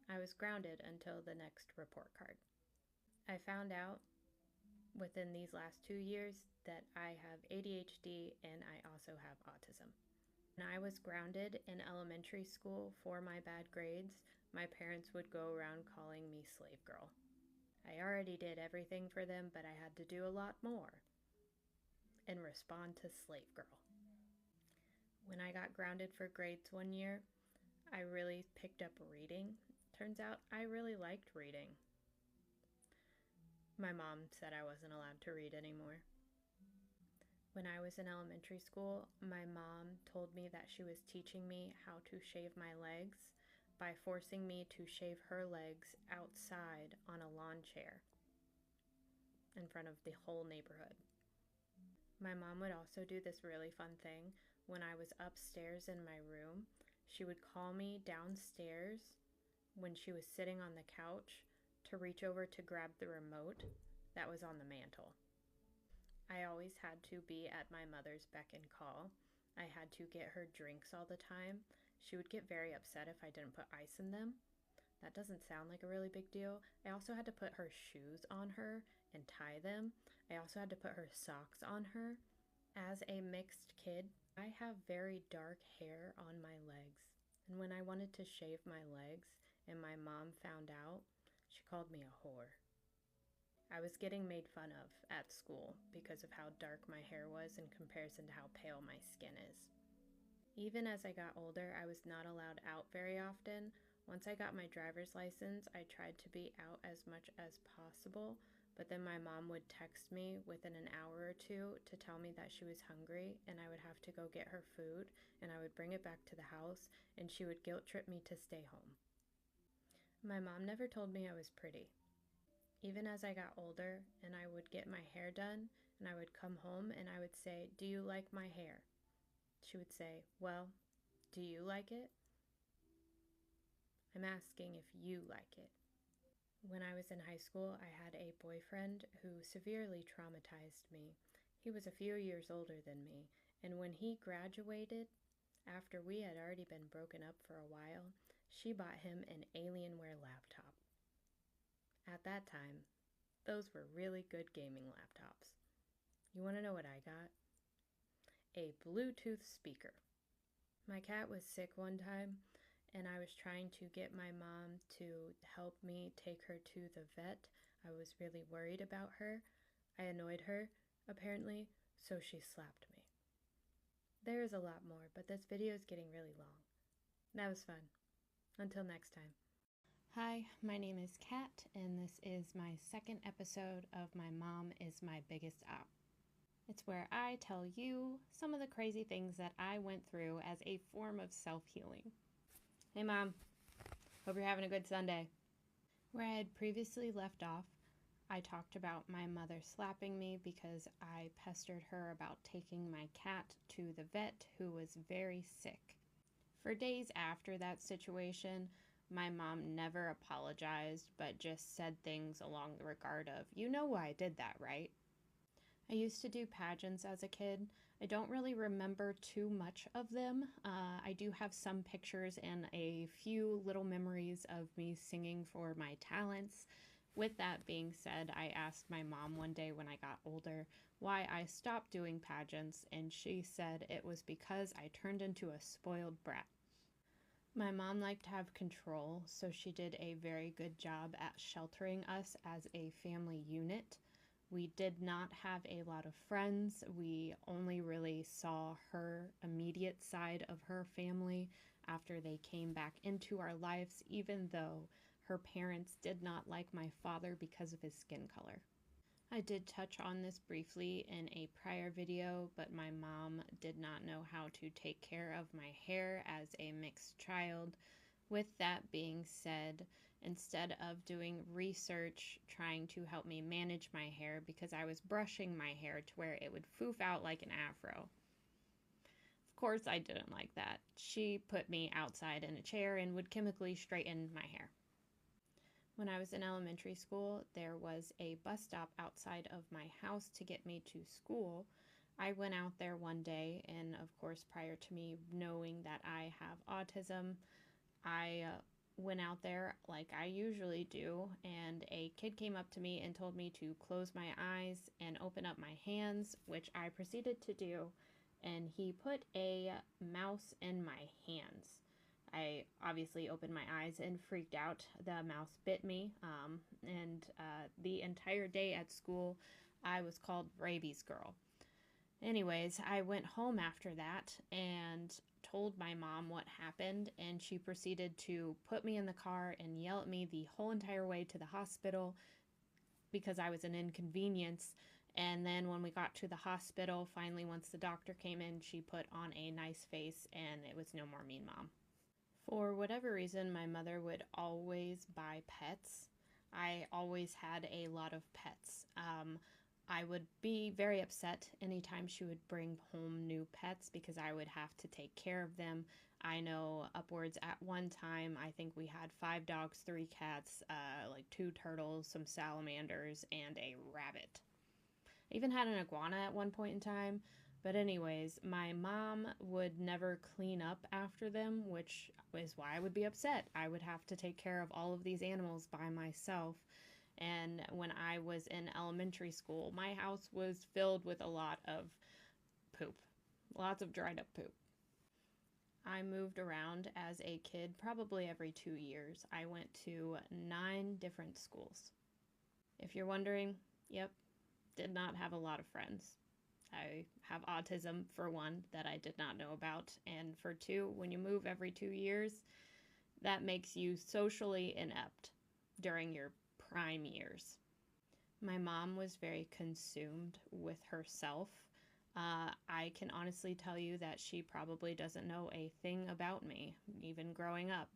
I was grounded until the next report card. I found out within these last 2 years that I have ADHD and I also have autism. When I was grounded in elementary school for my bad grades, my parents would go around calling me slave girl. I already did everything for them, but I had to do a lot more and respond to slave girl. When I got grounded for grades one year, I really picked up reading. Turns out I really liked reading. My mom said I wasn't allowed to read anymore. When I was in elementary school, my mom told me that she was teaching me how to shave my legs by forcing me to shave her legs outside on a lawn chair in front of the whole neighborhood. My mom would also do this really fun thing. When I was upstairs in my room, she would call me downstairs when she was sitting on the couch to reach over to grab the remote that was on the mantle. I always had to be at my mother's beck and call. I had to get her drinks all the time. She would get very upset if I didn't put ice in them. That doesn't sound like a really big deal. I also had to put her shoes on her and tie them. I also had to put her socks on her. As a mixed kid, I have very dark hair on my legs. And when I wanted to shave my legs and my mom found out, she called me a whore. I was getting made fun of at school because of how dark my hair was in comparison to how pale my skin is. Even as I got older, I was not allowed out very often. Once I got my driver's license, I tried to be out as much as possible, but then my mom would text me within an hour or two to tell me that she was hungry and I would have to go get her food, and I would bring it back to the house and she would guilt trip me to stay home. My mom never told me I was pretty. Even as I got older and I would get my hair done and I would come home and I would say, "Do you like my hair?" She would say, "Well, do you like it?" I'm asking if you like it. When I was in high school, I had a boyfriend who severely traumatized me. He was a few years older than me, and when he graduated, after we had already been broken up for a while, she bought him an Alienware laptop. At that time, those were really good gaming laptops. You want to know what I got? A Bluetooth speaker. My cat was sick one time, and I was trying to get my mom to help me take her to the vet. I was really worried about her. I annoyed her, apparently, so she slapped me. There is a lot more, but this video is getting really long. That was fun. Until next time. Hi, my name is Kat, and this is my second episode of My Mom is My Biggest Op. It's where I tell you some of the crazy things that I went through as a form of self-healing. Hey Mom, hope you're having a good Sunday. Where I had previously left off, I talked about my mother slapping me because I pestered her about taking my cat to the vet who was very sick. For days after that situation, my mom never apologized, but just said things along the regard of, "You know why I did that, right?" I used to do pageants as a kid. I don't really remember too much of them. I do have some pictures and a few little memories of me singing for my talents. With that being said, I asked my mom one day when I got older why I stopped doing pageants, and she said it was because I turned into a spoiled brat. My mom liked to have control, so she did a very good job at sheltering us as a family unit. We did not have a lot of friends. We only really saw her immediate side of her family after they came back into our lives, even though her parents did not like my father because of his skin color. I did touch on this briefly in a prior video, but my mom did not know how to take care of my hair as a mixed child. With that being said, instead of doing research trying to help me manage my hair, because I was brushing my hair to where it would foof out like an afro. Of course, I didn't like that. She put me outside in a chair and would chemically straighten my hair. When I was in elementary school, there was a bus stop outside of my house to get me to school. I went out there one day, and of course, prior to me knowing that I have autism, I went out there like I usually do, and a kid came up to me and told me to close my eyes and open up my hands, which I proceeded to do, and he put a mouse in my hands. I obviously opened my eyes and freaked out. The mouse bit me, and the entire day at school, I was called Rabies Girl. Anyways, I went home after that and told my mom what happened, and she proceeded to put me in the car and yell at me the whole entire way to the hospital because I was an inconvenience. And then when we got to the hospital, finally, once the doctor came in, she put on a nice face, and it was no more mean mom. For whatever reason, my mother would always buy pets. I always had a lot of pets. I would be very upset anytime she would bring home new pets because I would have to take care of them. I know upwards at one time, I think we had 5 dogs, 3 cats, like 2 turtles, some salamanders, and a rabbit. I even had an iguana at one point in time. But anyways, my mom would never clean up after them, which is why I would be upset. I would have to take care of all of these animals by myself. And when I was in elementary school, my house was filled with a lot of poop. Lots of dried up poop. I moved around as a kid probably every 2 years. I went to 9 different schools. If you're wondering, yep, did not have a lot of friends. I have autism, for one, that I did not know about, and for 2, when you move every 2 years, that makes you socially inept during your prime years. My mom was very consumed with herself. I can honestly tell you that she probably doesn't know a thing about me, even growing up.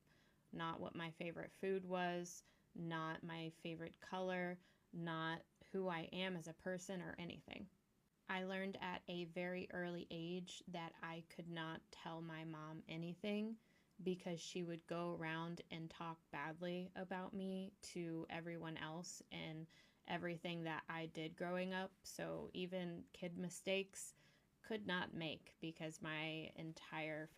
Not what my favorite food was, not my favorite color, not who I am as a person or anything. I learned at a very early age that I could not tell my mom anything because she would go around and talk badly about me to everyone else and everything that I did growing up. So even kid mistakes could not make because my entire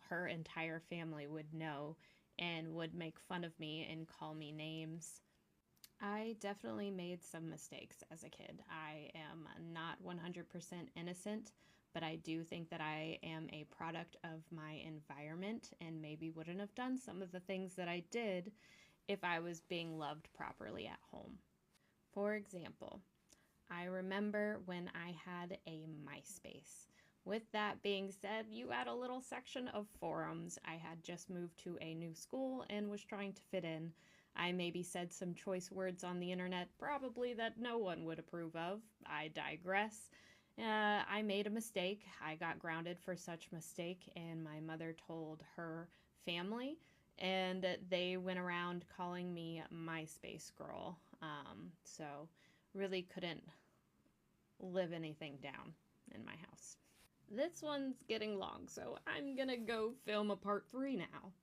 her entire family would know and would make fun of me and call me names. I definitely made some mistakes as a kid. I am not 100% innocent, but I do think that I am a product of my environment and maybe wouldn't have done some of the things that I did if I was being loved properly at home. For example, I remember when I had a MySpace. With that being said, you had a little section of forums. I had just moved to a new school and was trying to fit in. I maybe said some choice words on the internet, probably that no one would approve of. I digress. I made a mistake. I got grounded for such mistake, and my mother told her family, and they went around calling me MySpace girl. So really couldn't live anything down in my house. This one's getting long, so I'm gonna go film a part 3 now.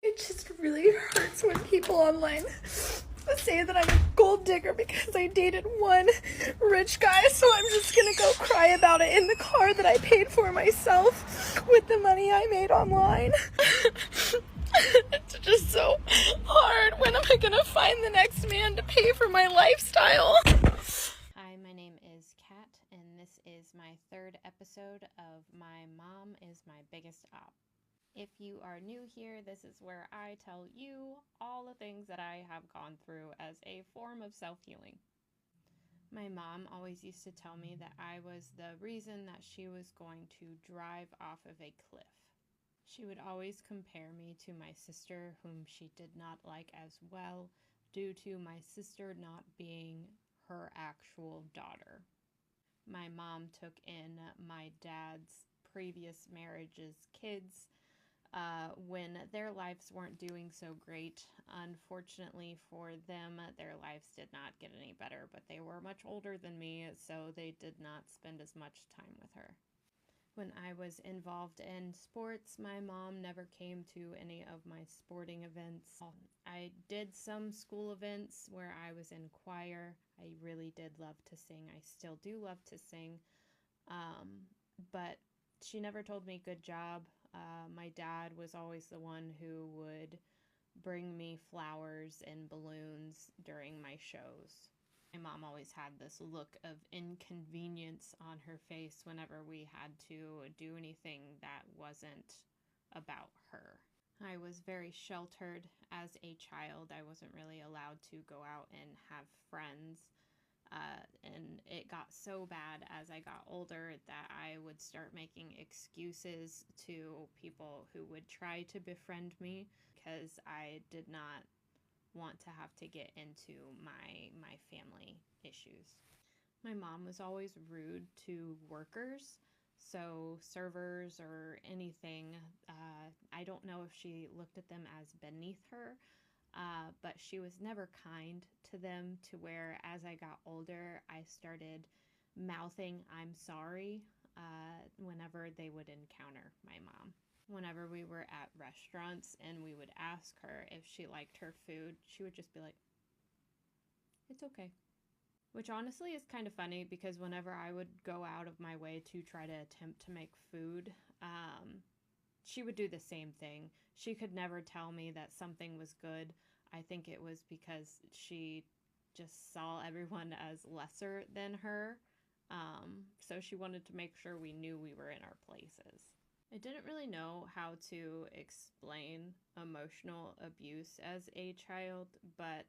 It just really hurts when people online say that I'm a gold digger because I dated one rich guy, so I'm just gonna go cry about it in the car that I paid for myself with the money I made online. It's just so hard. When am I gonna find the next man to pay for my lifestyle? Hi, my name is Kat, and this is my 3rd episode of My Mom is My Biggest Op. If you are new here, this is where I tell you all the things that I have gone through as a form of self-healing. My mom always used to tell me that I was the reason that she was going to drive off of a cliff. She would always compare me to my sister, whom she did not like as well, due to my sister not being her actual daughter. My mom took in my dad's previous marriage's kids when their lives weren't doing so great. Unfortunately for them, their lives did not get any better, but they were much older than me, so they did not spend as much time with her. When I was involved in sports, my mom never came to any of my sporting events. I did some school events where I was in choir. I really did love to sing. I still do love to sing. But she never told me good job. My dad was always the one who would bring me flowers and balloons during my shows. My mom always had this look of inconvenience on her face whenever we had to do anything that wasn't about her. I was very sheltered as a child. I wasn't really allowed to go out and have friends. And it got so bad as I got older that I would start making excuses to people who would try to befriend me because I did not want to have to get into my family issues. My mom was always rude to workers, so servers or anything. I don't know if she looked at them as beneath her, but she was never kind to them, to where as I got older, I started mouthing "I'm sorry" whenever they would encounter my mom. Whenever we were at restaurants and we would ask her if she liked her food, she would just be like, "It's okay." Which honestly is kind of funny, because whenever I would go out of my way to try to attempt to make food, she would do the same thing. She could never tell me that something was good. I think it was because she just saw everyone as lesser than her. So she wanted to make sure we knew we were in our places. I didn't really know how to explain emotional abuse as a child, but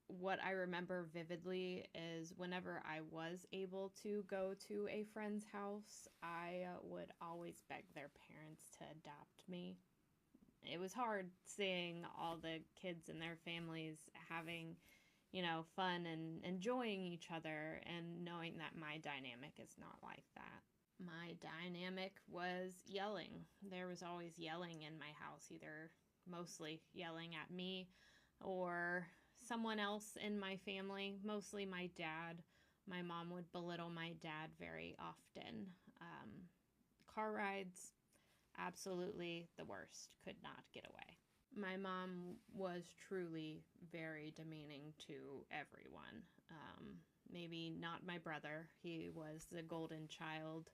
what I remember vividly is whenever I was able to go to a friend's house, I would always beg their parents to adopt me. It was hard seeing all the kids and their families having, fun and enjoying each other, and knowing that my dynamic is not like that. My dynamic was yelling. There was always yelling in my house, either mostly yelling at me or someone else in my family, mostly my dad. My mom would belittle my dad very often. Car rides, absolutely the worst. Could not get away. My mom was truly very demeaning to everyone. Maybe not my brother. He was the golden child.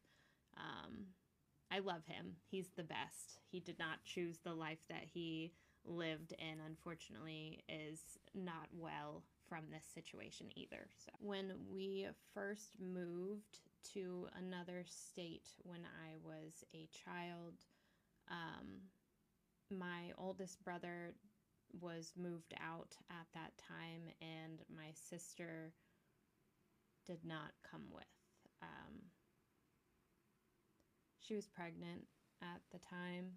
I love him. He's the best. He did not choose the life that he lived, and unfortunately is not well from this situation either. So when we first moved to another state when I was a child, my oldest brother was moved out at that time, and my sister did not come with. She was pregnant at the time,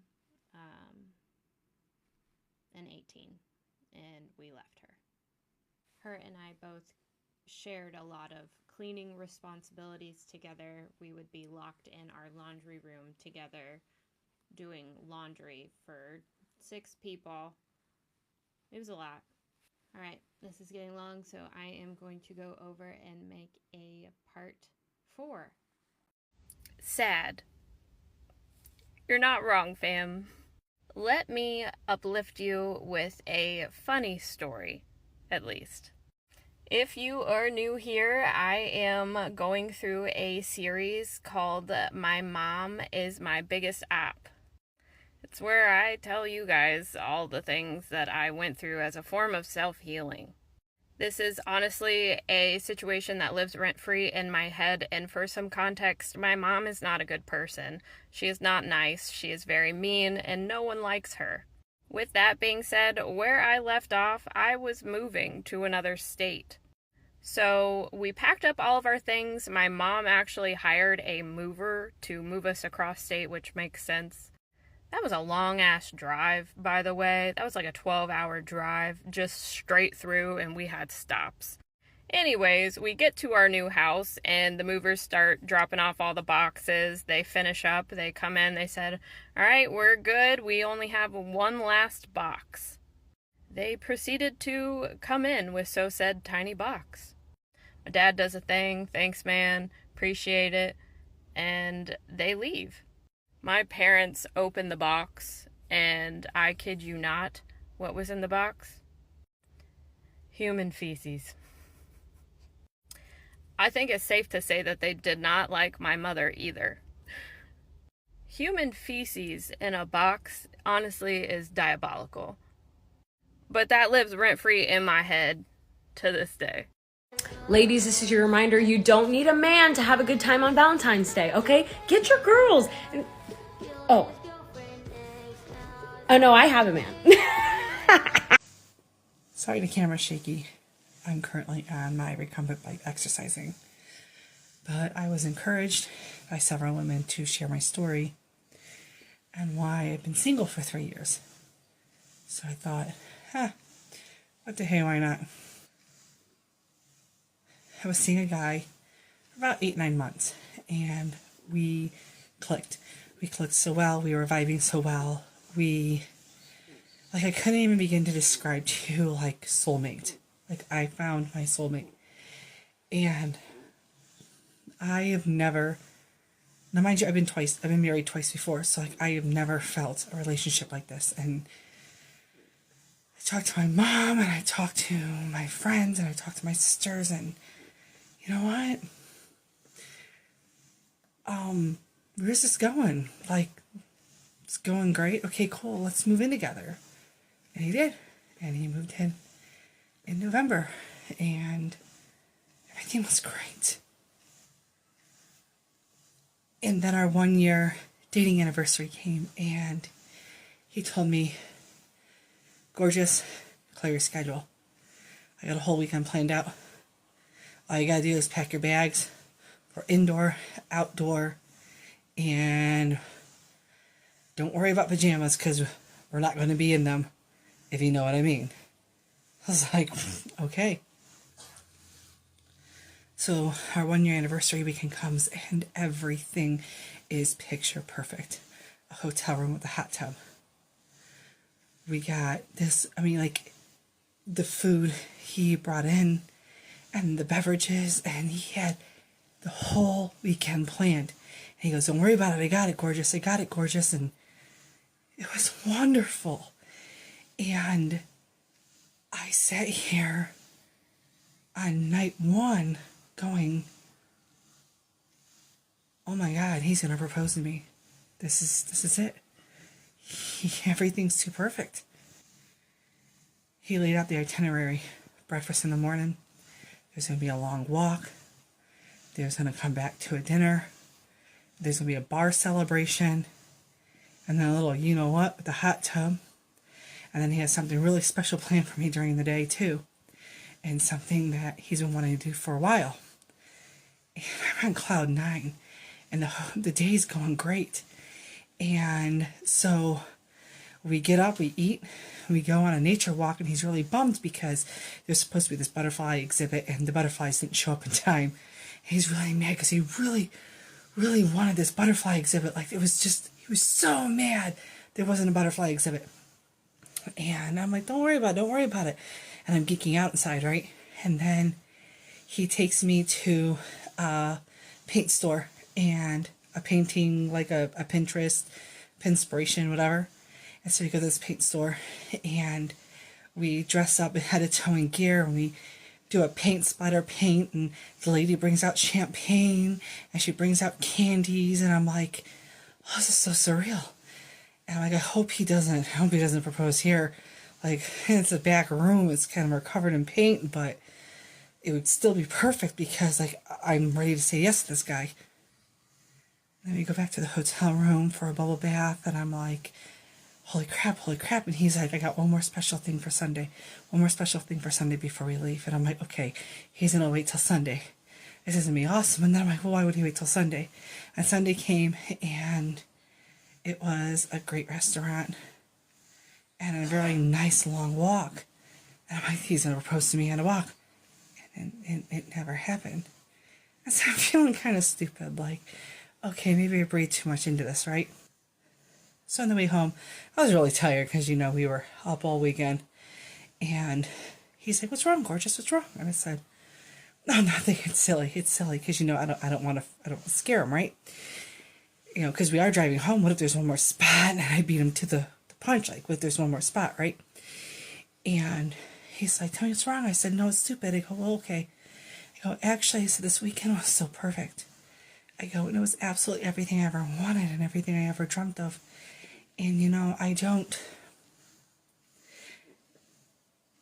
and 18, and we left her. Her and I both shared a lot of cleaning responsibilities together. We would be locked in our laundry room together doing laundry for 6 people. It was a lot. All right, this is getting long, so I am going to go over and make a part 4. Sad. You're not wrong, fam. Let me uplift you with a funny story, at least. If you are new here, I am going through a series called My Mom is My Biggest Op. It's where I tell you guys all the things that I went through as a form of self-healing. This is honestly a situation that lives rent-free in my head, and for some context, my mom is not a good person. She is not nice, she is very mean, and no one likes her. With that being said, where I left off, I was moving to another state. So we packed up all of our things. My mom actually hired a mover to move us across state, which makes sense. That was a long-ass drive, by the way. That was like a 12-hour drive, just straight through, and we had stops. Anyways, we get to our new house, and the movers start dropping off all the boxes. They finish up, they come in, they said, "All right, we're good. We only have one last box." They proceeded to come in with so said tiny box. My dad does a thing, "Thanks, man, appreciate it," and they leave. My parents open the box, and I kid you not, what was in the box? Human feces. I think it's safe to say that they did not like my mother either. Human feces in a box, honestly, is diabolical. But that lives rent-free in my head to this day. Ladies, this is your reminder, you don't need a man to have a good time on Valentine's Day, okay? Get your girls. Oh no, I have a man. Sorry, the camera's shaky. I'm currently on my recumbent bike exercising. But I was encouraged by several women to share my story and why I've been single for 3 years. So I thought, what the hey, why not? I was seeing a guy for about 8-9 months, and we clicked. We clicked so well, we were vibing so well. I couldn't even begin to describe to you, soulmate. I found my soulmate. And I have never, now mind you, I've been married twice before, so I have never felt a relationship like this. And I talked to my mom, and I talked to my friends, and I talked to my sisters, and you know what? Where's this going? It's going great. Okay, cool. Let's move in together. And he did. And he moved in November. And everything was great. And then our 1-year dating anniversary came, and he told me, "Gorgeous, clear your schedule. I got a whole weekend planned out. All you gotta do is pack your bags for indoor, outdoor, and don't worry about pajamas because we're not going to be in them, if you know what I mean." I was like, okay. So our 1-year anniversary weekend comes, and everything is picture perfect. A hotel room with a hot tub. We got this, the food he brought in, and the beverages, and he had the whole weekend planned. And he goes, "Don't worry about it. I got it, gorgeous. I got it, gorgeous." And it was wonderful. And I sat here on night 1 going, oh my God, he's going to propose to me. This is it. Everything's too perfect. He laid out the itinerary. Breakfast in the morning. There's going to be a long walk. There's going to come back to a dinner. There's going to be a bar celebration. And then a little you-know-what with the hot tub. And then he has something really special planned for me during the day, too. And something that he's been wanting to do for a while. And I'm on cloud 9. And the day's going great. And so we get up, we eat, we go on a nature walk, and he's really bummed because there's supposed to be this butterfly exhibit, and the butterflies didn't show up in time. He's really mad because he really, really wanted this butterfly exhibit. He was so mad there wasn't a butterfly exhibit. And I'm like, don't worry about it. And I'm geeking out inside, right? And then he takes me to a paint store and a painting, like a Pinterest, Pinspiration, whatever. And so we go to this paint store and we dress up in head to toe in gear and we do a paint splatter paint, and the lady brings out champagne and she brings out candies, and I'm like, oh, this is so surreal. And I'm like, I hope he doesn't propose here. Like, it's a back room, it's kind of covered in paint, but it would still be perfect because, like, I'm ready to say yes to this guy. Then we go back to the hotel room for a bubble bath, and I'm like, holy crap. And he's like, I got one more special thing for Sunday before we leave. And I'm like, okay, he's going to wait till Sunday. This is going to be awesome. And then I'm like, well, why would he wait till Sunday? And Sunday came, and it was a great restaurant and a very nice long walk. And I'm like, he's going to propose to me on a walk. And it never happened. And so I'm feeling kind of stupid, like, okay, maybe I breathed too much into this, right? So on the way home, I was really tired because, you know, we were up all weekend. And he's like, what's wrong, gorgeous? What's wrong? And I said, no, nothing. It's silly because, you know, I don't want to scare him, right? You know, because we are driving home. What if there's one more spot? And I beat him to the punch. Like, what if there's one more spot, right? And he's like, tell me what's wrong. I said, no, it's stupid. I go, well, okay. I go, actually, I said, this weekend was so perfect. I go, and it was absolutely everything I ever wanted and everything I ever dreamt of. And, you know, I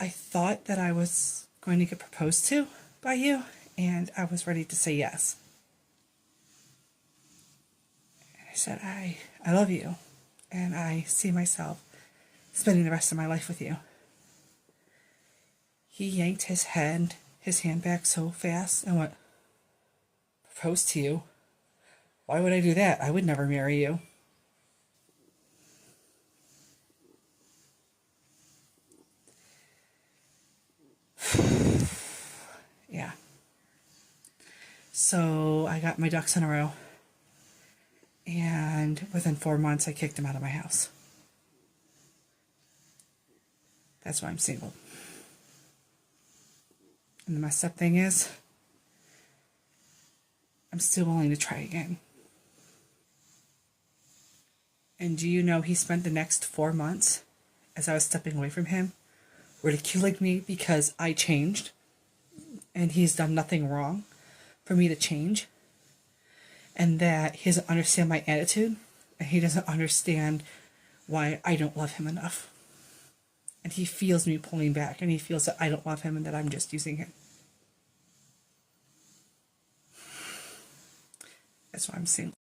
thought that I was going to get proposed to by you, and I was ready to say yes. And I said, I love you, and I see myself spending the rest of my life with you. He yanked his hand back so fast and went, propose to you? Why would I do that? I would never marry you. Yeah. So I got my ducks in a row. And within 4 months, I kicked him out of my house. That's why I'm single. And the messed up thing is, I'm still willing to try again. And do you know he spent the next 4 months, as I was stepping away from him, ridiculing me because I changed, and he's done nothing wrong for me to change, and that he doesn't understand my attitude, and he doesn't understand why I don't love him enough. And he feels me pulling back, and he feels that I don't love him and that I'm just using him. That's why I'm single.